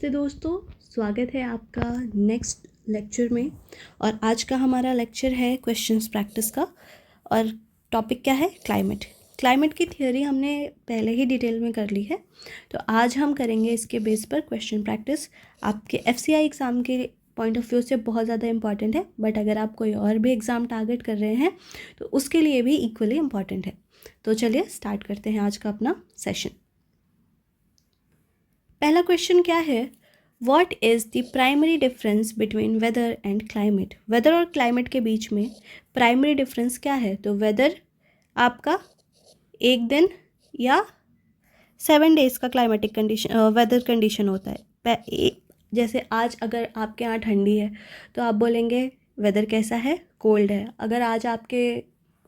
तो दोस्तों, स्वागत है आपका नेक्स्ट लेक्चर में। और आज का हमारा लेक्चर है क्वेश्चंस प्रैक्टिस का। और टॉपिक क्या है? क्लाइमेट। क्लाइमेट की थियोरी हमने पहले ही डिटेल में कर ली है, तो आज हम करेंगे इसके बेस पर क्वेश्चन प्रैक्टिस। आपके FCI एग्ज़ाम के पॉइंट ऑफ व्यू से बहुत ज़्यादा इंपॉर्टेंट है, बट अगर आप कोई और भी एग्ज़ाम टारगेट कर रहे हैं तो उसके लिए भी इक्वली इम्पॉर्टेंट है। तो चलिए स्टार्ट करते हैं आज का अपना सेशन। पहला क्वेश्चन क्या है? What is the primary difference between weather and climate? Weather और क्लाइमेट के बीच में प्राइमरी डिफरेंस क्या है? तो वेदर आपका एक दिन या 7 डेज का क्लाइमेटिक कंडीशन वेदर कंडीशन होता है। जैसे आज अगर आपके यहाँ ठंडी है तो आप बोलेंगे वेदर कैसा है? कोल्ड है। अगर आज आपके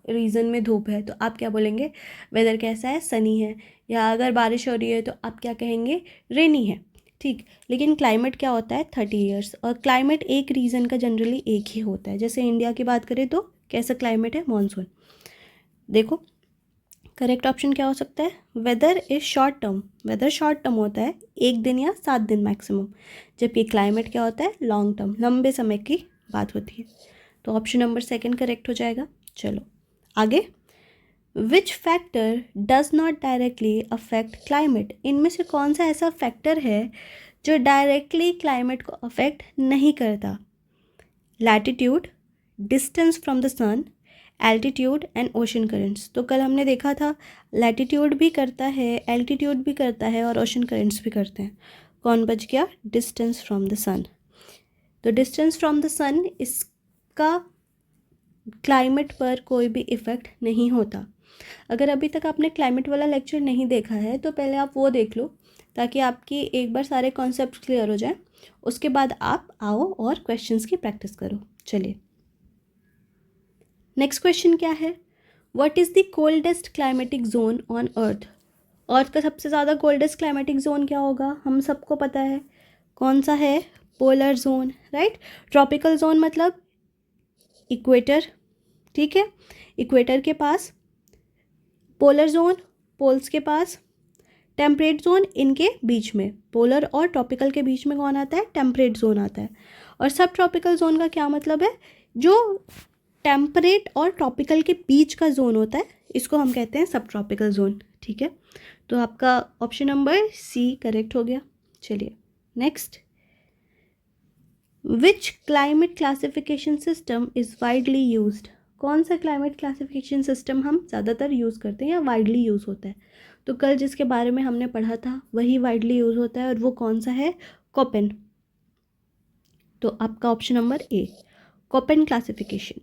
रीजन में धूप है तो आप क्या बोलेंगे? वेदर कैसा है? सनी है। या अगर बारिश हो रही है तो आप क्या कहेंगे? रेनी है। ठीक। लेकिन क्लाइमेट क्या होता है? 30 ईयर्स। और क्लाइमेट एक रीजन का जनरली एक ही होता है। जैसे इंडिया की बात करें तो कैसा क्लाइमेट है? मॉनसून। देखो, करेक्ट ऑप्शन क्या हो सकता है? Weather is short term. Weather short term होता है, एक दिन या 7 दिन मैक्सिमम, जबकि क्लाइमेट क्या होता है? लॉन्ग टर्म, लंबे समय की बात होती है। तो ऑप्शन नंबर 2 करेक्ट हो जाएगा। चलो आगे। Which factor does not directly affect climate? इनमें से कौन सा ऐसा फैक्टर है जो डायरेक्टली क्लाइमेट को अफेक्ट नहीं करता? Latitude, distance from the sun, altitude and ocean currents. तो कल हमने देखा था लैटिट्यूड भी करता है, एल्टीट्यूड भी करता है और ओशन करेंट्स भी करते हैं। कौन बच गया? डिस्टेंस फ्रॉम द सन। तो डिस्टेंस फ्रॉम द सन, इसका क्लाइमेट पर कोई भी इफ़ेक्ट नहीं होता। अगर अभी तक आपने क्लाइमेट वाला लेक्चर नहीं देखा है तो पहले आप वो देख लो, ताकि आपकी एक बार सारे कॉन्सेप्ट क्लियर हो जाए। उसके बाद आप आओ और क्वेश्चंस की प्रैक्टिस करो। चलिए नेक्स्ट क्वेश्चन क्या है? What is the coldest climatic zone on earth? Earth का सबसे ज़्यादा कोल्डेस्ट क्लाइमेटिक जोन क्या होगा? हम सबको पता है। कौन सा है? Polar zone, right. Tropical zone मतलब इक्वेटर, ठीक है। इक्वेटर के पास। पोलर जोन पोल्स के पास। टेम्परेट जोन इनके बीच में। पोलर और ट्रॉपिकल के बीच में कौन आता है? टेम्परेट जोन आता है। और सब ट्रॉपिकल जोन का क्या मतलब है? जो टेम्परेट और ट्रॉपिकल के बीच का जोन होता है, इसको हम कहते हैं सब ट्रॉपिकल जोन, ठीक है। तो आपका ऑप्शन नंबर C करेक्ट हो गया। चलिए next. Which climate classification system is widely used? कौन सा क्लाइमेट क्लासिफिकेशन सिस्टम हम ज़्यादातर यूज़ करते हैं या वाइडली यूज़ होता है? तो कल जिसके बारे में हमने पढ़ा था वही वाइडली यूज़ होता है, और वो कौन सा है? कोपेन। तो आपका option number A, Koppen classification.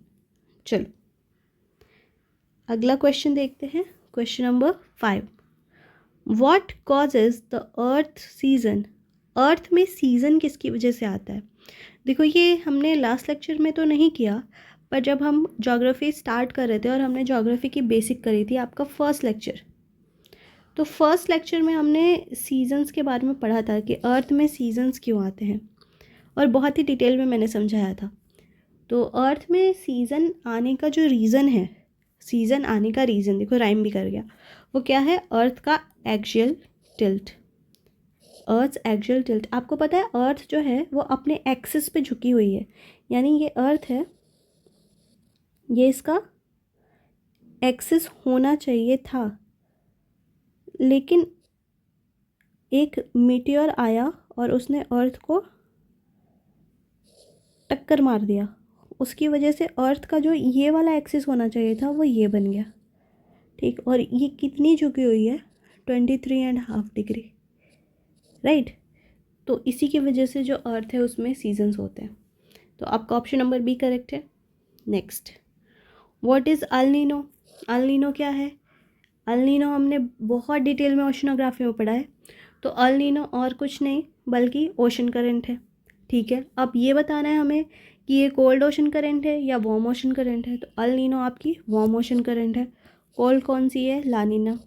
चलो अगला क्वेश्चन देखते हैं। Question number 5। What causes the earth season? Earth में सीज़न किसकी वजह से आता है? देखो, ये हमने लास्ट लेक्चर में तो नहीं किया, पर जब हम ज्योग्राफी स्टार्ट कर रहे थे और हमने ज्योग्राफी की बेसिक करी थी, आपका फर्स्ट लेक्चर, तो फर्स्ट लेक्चर में हमने सीजन्स के बारे में पढ़ा था कि अर्थ में सीजन्स क्यों आते हैं, और बहुत ही डिटेल में मैंने समझाया था। तो अर्थ में सीज़न आने का जो रीज़न है, सीज़न आने का रीज़न, देखो राइम भी कर गया, वो क्या है? अर्थ का एक्सियल टिल्ट। अर्थ एक्सियल टिल्ट, आपको पता है अर्थ जो है वो अपने एक्सिस पे झुकी हुई है। यानी ये अर्थ है, ये इसका एक्सिस होना चाहिए था, लेकिन एक मीटियोर आया और उसने अर्थ को टक्कर मार दिया। उसकी वजह से अर्थ का जो ये वाला एक्सिस होना चाहिए था वो ये बन गया, ठीक। और ये कितनी झुकी हुई है? 23.5 डिग्री, राइट। तो इसी की वजह से जो अर्थ है उसमें सीजन्स होते हैं। तो आपका ऑप्शन नंबर B करेक्ट है। Next. What is El Nino? El Nino क्या है? अल नीनो हमने बहुत डिटेल में ओशनोग्राफी में पढ़ा है। तो अल नीनो और कुछ नहीं बल्कि ओशन करंट है, ठीक है। अब ये बताना है हमें कि ये कोल्ड ओशन करंट है या वार्म ओशन करंट है। तो अल नीनो आपकी वार्म ओशन करंट है। कोल्ड कौन सी है? ला नीना,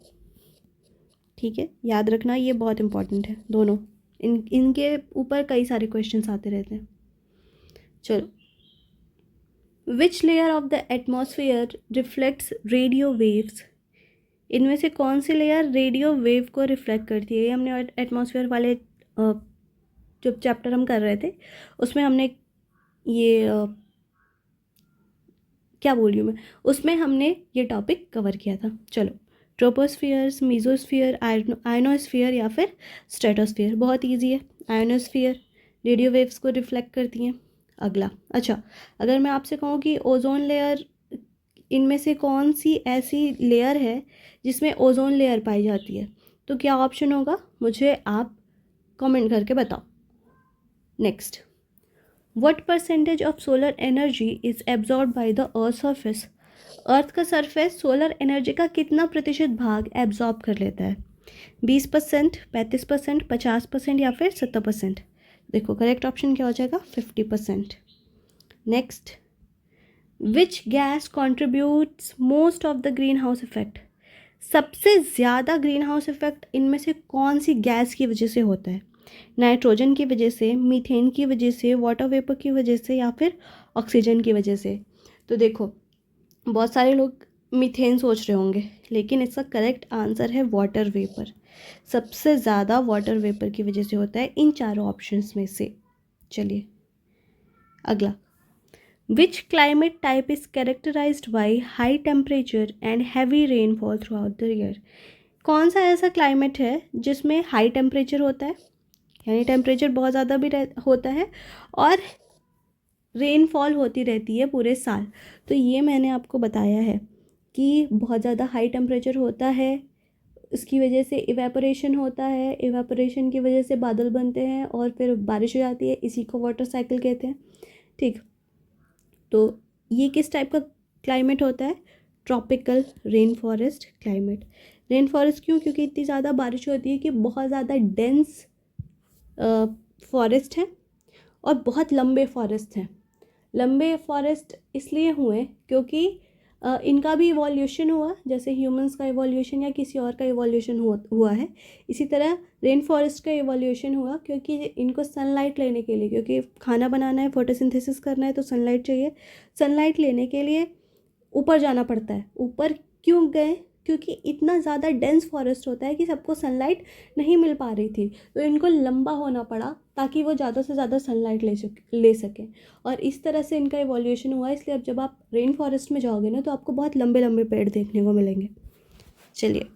ठीक है। याद रखना, ये बहुत इंपॉर्टेंट है दोनों। इनके ऊपर कई सारे क्वेश्चंस आते रहते हैं। चलो। Which layer of the atmosphere reflects radio waves? इनमें से कौन सी लेयर रेडियो वेव को रिफ्लेक्ट करती है? ये हमने एटमॉस्फेयर वाले जब चैप्टर हम कर रहे थे उसमें हमने ये क्या बोल रही हूँ मैं, उसमें हमने ये टॉपिक कवर किया था। चलो, ट्रोपोस्फियर्स, मीजोस्फियर, आयनोस्फियर या फिर स्ट्रेटोस्फियर, बहुत ईजी है। आयनोस्फियर रेडियो वेव्स को रिफ्लेक्ट करती हैं। अगला, अच्छा, अगर मैं आपसे कहूँ कि ओजोन लेयर, इनमें से कौन सी ऐसी लेयर है जिसमें ओजोन लेयर पाई जाती है, तो क्या ऑप्शन होगा, मुझे आप कमेंट करके बताओ। Next, what percentage of solar energy is absorb by the earth surface. Earth का सरफेस सोलर एनर्जी का कितना प्रतिशत भाग एब्जॉर्ब कर लेता है? 20%, 35%, 50% या फिर 70%? देखो करेक्ट ऑप्शन क्या हो जाएगा, 50%। Next, which gas contributes most of the green house effect. सबसे ज़्यादा ग्रीन हाउस इफेक्ट इनमें से कौन सी गैस की वजह से होता है? नाइट्रोजन की वजह से, मीथेन की वजह से, वाटर वेपर की वजह से या फिर ऑक्सीजन की वजह से? तो देखो, बहुत सारे लोग मीथेन सोच रहे होंगे, लेकिन इसका करेक्ट आंसर है वाटर वेपर। सबसे ज़्यादा वाटर वेपर की वजह से होता है इन चारों ऑप्शंस में से। चलिए अगला, which climate type is characterized by high temperature and heavy rainfall throughout the year. कौन सा ऐसा क्लाइमेट है जिसमें हाई टेम्परेचर होता है, यानी टेम्परेचर बहुत ज़्यादा भी होता है और रेनफॉल होती रहती है पूरे साल? तो ये मैंने आपको बताया है कि बहुत ज़्यादा हाई टेम्परेचर होता है, इसकी वजह से इवेपोरेशन होता है, इवेपोरेशन की वजह से बादल बनते हैं और फिर बारिश हो जाती है, इसी को वाटर साइकिल कहते हैं। ठीक, तो ये किस टाइप का क्लाइमेट होता है? Tropical rain forest climate. Rain forest क्यों? क्योंकि इतनी ज़्यादा बारिश होती है कि बहुत ज़्यादा डेंस फॉरेस्ट हैं और बहुत लंबे फॉरेस्ट हैं। लंबे फॉरेस्ट इसलिए हुए क्योंकि इनका भी इवोल्यूशन हुआ, जैसे ह्यूमंस का इवोल्यूशन या किसी और का इवोल्यूशन हुआ है, इसी तरह रेन फॉरेस्ट का इवोल्यूशन हुआ क्योंकि इनको सनलाइट लेने के लिए, क्योंकि खाना बनाना है, फोटोसिंथेसिस करना है, तो सनलाइट चाहिए। सनलाइट लेने के लिए ऊपर जाना पड़ता है। ऊपर क्यों गए? क्योंकि इतना ज़्यादा डेंस फॉरेस्ट होता है कि सबको सनलाइट नहीं मिल पा रही थी, तो इनको लंबा होना पड़ा ताकि वो ज़्यादा से ज़्यादा सनलाइट ले सकें, और इस तरह से इनका इवोल्यूशन हुआ। इसलिए अब जब आप रेन फॉरेस्ट में जाओगे ना, तो आपको बहुत लंबे लंबे पेड़ देखने को मिलेंगे। चलिए,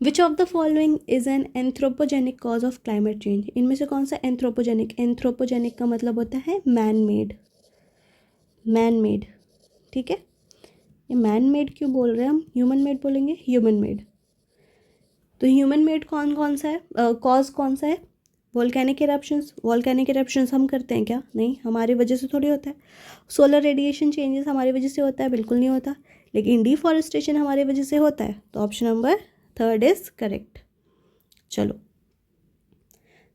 which of the following is an anthropogenic cause of climate change. इनमें से कौन सा एंथ्रोपोजेनिक? एंथ्रोपोजेनिक का मतलब होता है मैन मेड। मैन मेड, ठीक है। ये मैन मेड क्यों बोल रहे हैं हम, ह्यूमन मेड बोलेंगे, ह्यूमन मेड। तो ह्यूमन मेड कौन कौन सा है, कॉज कौन सा है? Volcanic eruptions. वोल्केनिक इरप्शंस हम करते हैं क्या? नहीं, हमारी वजह से थोड़ी होता है। सोलर रेडिएशन चेंजेस हमारी वजह से होता है? बिल्कुल नहीं होता। लेकिन डिफॉरेस्टेशन हमारी वजह से होता है, तो ऑप्शन नंबर 3 इज करेक्ट। चलो,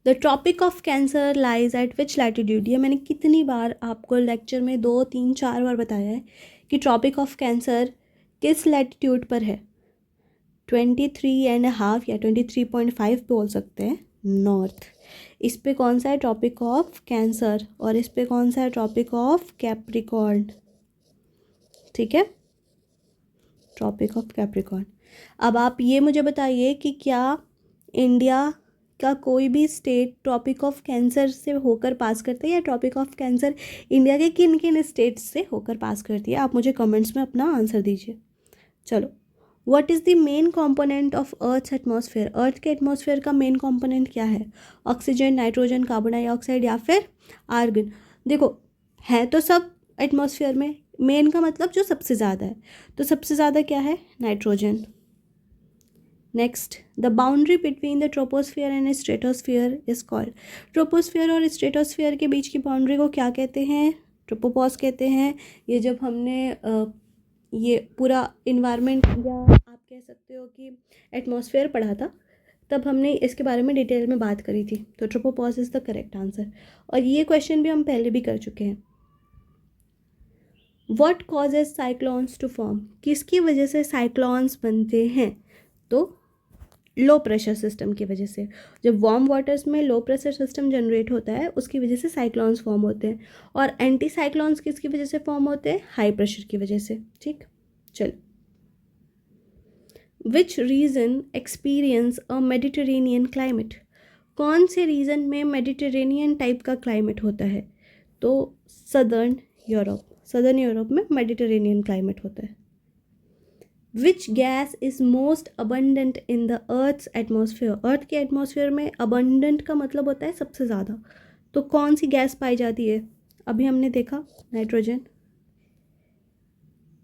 the tropic of cancer lies at which latitude. ये मैंने कितनी बार आपको लेक्चर में 2, 3, 4 बार बताया है कि ट्रॉपिक ऑफ कैंसर किस लैटिट्यूड पर है। 23.5 या 23.5 बोल सकते हैं, नॉर्थ। इस पे कौन सा है? Tropic of cancer. और इस पे कौन सा है? Tropic of capricorn. ठीक है, ट्रॉपिक ऑफ कैप्रिकॉर्न। अब आप ये मुझे बताइए कि क्या इंडिया का कोई भी स्टेट ट्रॉपिक ऑफ कैंसर से होकर पास करता है, या ट्रॉपिक ऑफ कैंसर इंडिया के किन किन स्टेट्स से होकर पास करती है? आप मुझे कमेंट्स में अपना आंसर दीजिए। चलो, what is the main component of earth atmosphere. Earth के एटमॉस्फेयर का मेन कंपोनेंट क्या है? ऑक्सीजन, नाइट्रोजन, कार्बन डाइऑक्साइड या फिर आर्गन? देखो, है तो सब एटमॉस्फेयर में, मेन का मतलब जो सबसे ज़्यादा है, तो सबसे ज़्यादा क्या है? Nitrogen. Next, the boundary between the troposphere and stratosphere is called. Troposphere और स्ट्रेटोस्फियर के बीच की बाउंड्री को क्या कहते हैं? ट्रोपोपॉज कहते हैं। ये जब हमने ये पूरा इन्वायरमेंट, या आप कह सकते हो कि एटमॉस्फेयर पढ़ा था, तब हमने इसके बारे में डिटेल में बात करी थी। तो tropopause is the correct answer, और ये क्वेश्चन भी हम पहले भी कर चुके हैं। What causes cyclones to form. किसकी वजह से साइक्लोन्स बनते हैं? तो लो प्रेशर सिस्टम की वजह से। जब वार्म वाटर्स में लो प्रेशर सिस्टम जनरेट होता है, उसकी वजह से साइक्लोन्स फॉर्म होते हैं। और एंटी साइक्लोन्स किसकी वजह से फॉर्म होते हैं? हाई प्रेशर की वजह से। ठीक, चलो, which region experience a Mediterranean climate. कौन से रीजन में मेडिटेरेनियन टाइप का क्लाइमेट होता है? तो सदर्न यूरोप में मेडिटेरेनियन क्लाइमेट होता है। Which gas is most abundant in the earth's atmosphere? Earth के एटमॉस्फेयर में अबंडेंट का मतलब होता है सबसे ज़्यादा। तो कौन सी गैस पाई जाती है? अभी हमने देखा nitrogen.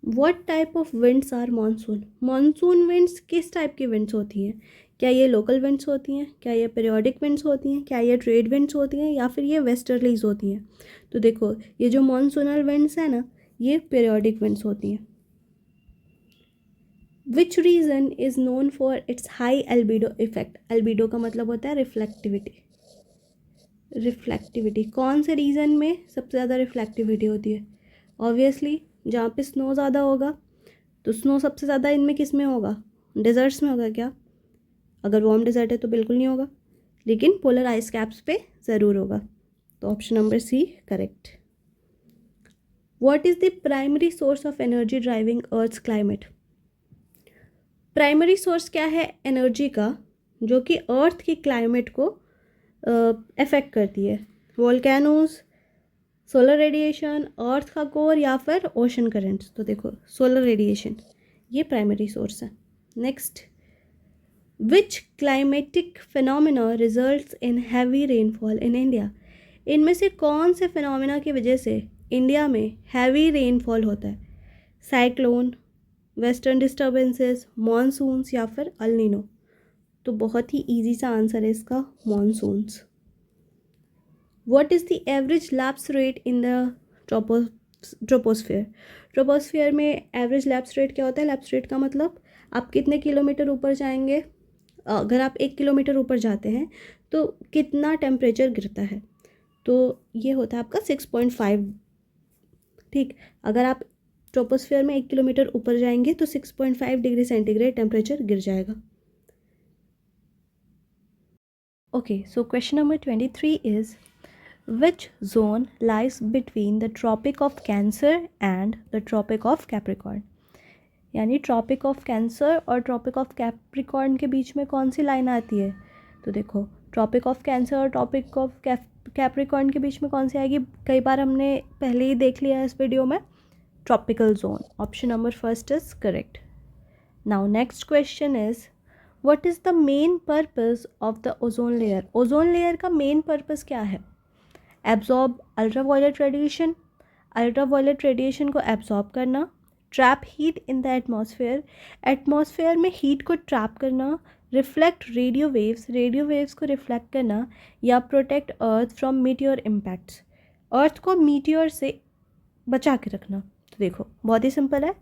What type of winds are monsoon? Monsoon winds किस टाइप की विंड्स होती हैं? क्या ये लोकल विंड्स होती हैं, क्या ये पीरियोडिक विंड्स होती हैं, क्या ये ट्रेड विंड्स होती हैं, या फिर ये वेस्टर्लीज होती हैं? तो देखो ये जो मानसूनल विंड्स है ना, ये पीरियोडिक विंड्स होती हैं। Which region is known for its high albedo effect? Albedo का मतलब होता है रिफ्लेक्टिविटी। कौन से रीजन में सबसे ज़्यादा रिफ्लेक्टिविटी होती है? ऑब्वियसली जहाँ पे स्नो ज़्यादा होगा, तो स्नो सबसे ज़्यादा इनमें किस में होगा? डेजर्ट्स में होगा क्या? अगर वार्म डेजर्ट है तो बिल्कुल नहीं होगा, लेकिन पोलर आइस कैप्स पे ज़रूर होगा। तो option number C correct. What is the primary source of energy driving earth's climate? Primary source क्या है एनर्जी का जो कि अर्थ की क्लाइमेट को अफेक्ट करती है? वोल्केनोज, सोलर रेडिएशन, अर्थ का कोर, या फिर ओशन करंट्स? तो देखो सोलर रेडिएशन ये प्राइमरी सोर्स है। Next, which climatic phenomena results in heavy rainfall in India? इनमें से कौन से फिनोमिना की वजह से इंडिया में हैवी रेनफॉल होता है? साइक्लोन, वेस्टर्न डिस्टर्बेंसेस, मॉनसून्स, या फिर अल नीनो? तो बहुत ही इजी सा आंसर है इसका, monsoons. What is the average lapse rate in the troposphere? Troposphere में एवरेज लैप्स रेट क्या होता है? लैप्स रेट का मतलब आप कितने किलोमीटर ऊपर जाएंगे, अगर आप 1 किलोमीटर ऊपर जाते हैं तो कितना टेम्परेचर गिरता है? तो ये होता है आपका 6.5। ठीक, अगर आप ट्रोपोस्फियर में 1 किलोमीटर ऊपर जाएंगे तो 6.5 डिग्री सेंटीग्रेड टेम्परेचर गिर जाएगा। Okay, so question number 23 is which zone lies between the tropic of cancer and the tropic of capricorn? यानी ट्रॉपिक ऑफ कैंसर और ट्रॉपिक ऑफ कैप्रिकॉर्न के बीच में कौन सी लाइन आती है? तो देखो ट्रॉपिक ऑफ कैंसर और ट्रॉपिक ऑफ कैप्रिकॉर्न के बीच में कौन सी आएगी? कई बार हमने पहले ही देख लिया है इस वीडियो में, tropical zone. Option number first is correct. Now next question is what is the main purpose of the ozone layer? Ozone layer का मेन पर्पस क्या है? Absorb ultraviolet radiation, ultraviolet radiation को एब्जॉर्ब करना, trap heat in the atmosphere, atmosphere में heat को trap करना, reflect radio waves को reflect करना, या protect earth from meteor impacts, earth को मीटियोर से बचा के रखना। तो देखो बहुत ही सिंपल है,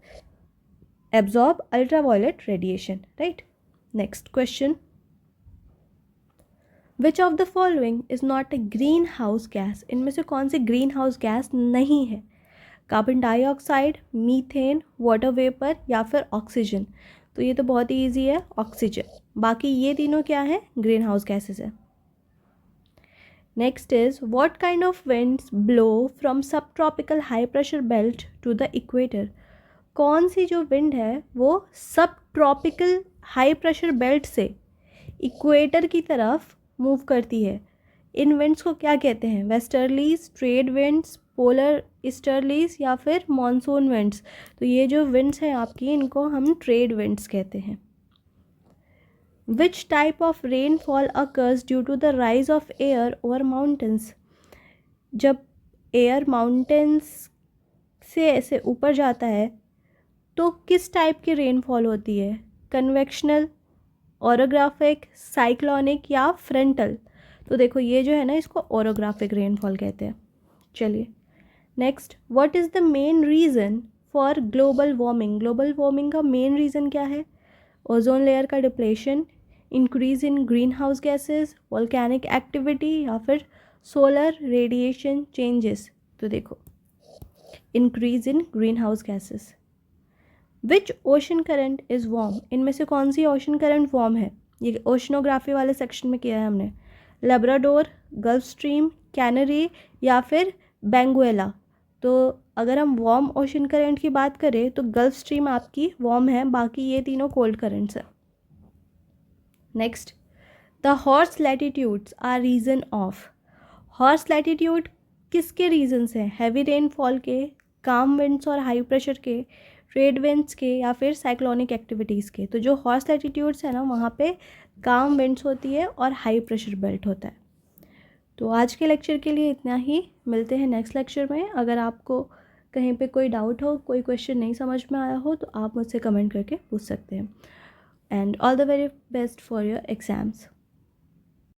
absorb ultraviolet radiation, right. Next question, which of the following is not a green house gas? इनमें से कौन सी ग्रीन हाउस गैस नहीं है? Carbon dioxide, methane, water vapour, या फिर ऑक्सीजन? तो ये तो बहुत ही ईजी है, ऑक्सीजन। बाकी ये तीनों क्या है? ग्रीन हाउस गैसेस है। Next is what kind of winds blow from subtropical high pressure belt to the equator? कौन सी जो विंड है वो subtropical high pressure belt से इक्वेटर की तरफ मूव करती है? इन विंड्स को क्या कहते हैं? Westerlies, trade winds, polar easterlies, या फिर मॉनसून विंड्स? तो ये जो विंड्स हैं आपकी, इनको हम ट्रेड विंड्स कहते हैं। Which type of rainfall occurs due to the rise of air over mountains? जब एयर माउंटेन्स से ऐसे ऊपर जाता है तो किस टाइप की रेनफॉल होती है? कन्वेक्शनल, ओरोग्राफिक, साइक्लोनिक, या फ्रंटल? तो देखो ये जो है ना, इसको ओरोग्राफिक रेनफॉल कहते हैं। चलिए next, what is the main reason for global warming? Global warming का मेन रीज़न क्या है? ओजोन लेयर का depletion, increase in green house gases, volcanic activity, या फिर सोलर रेडिएशन चेंजेस? तो देखो increase in green house gases. Which ocean current is warm? इनमें से कौन सी ओशन करंट वार्म है? ये ओशनोग्राफी वाले सेक्शन में किया है हमने। लेब्राडोर, गल्फ स्ट्रीम, कैनरी, या फिर बेंगुएला? तो अगर हम वार्म ओशन करंट की बात करें तो गल्फ स्ट्रीम आपकी वार्म है, बाकी ये तीनों कोल्ड करंट्स है। Next, the horse latitudes are region of, horse latitude किसके रीजन से? हैवी रेनफॉल के, काम विंड्स और हाई प्रेशर के, ट्रेड विंड्स के, या फिर साइक्लोनिक एक्टिविटीज़ के। तो जो हॉर्स लैटिट्यूड्स है ना, वहाँ पे काम विंड्स होती है और हाई प्रेशर बेल्ट होता है। तो आज के लेक्चर के लिए इतना ही, मिलते हैं नेक्स्ट लेक्चर में। अगर आपको कहीं पे कोई डाउट हो, कोई क्वेश्चन नहीं समझ में आया हो, तो आप मुझसे कमेंट करके पूछ सकते हैं। And all the very best for your exams.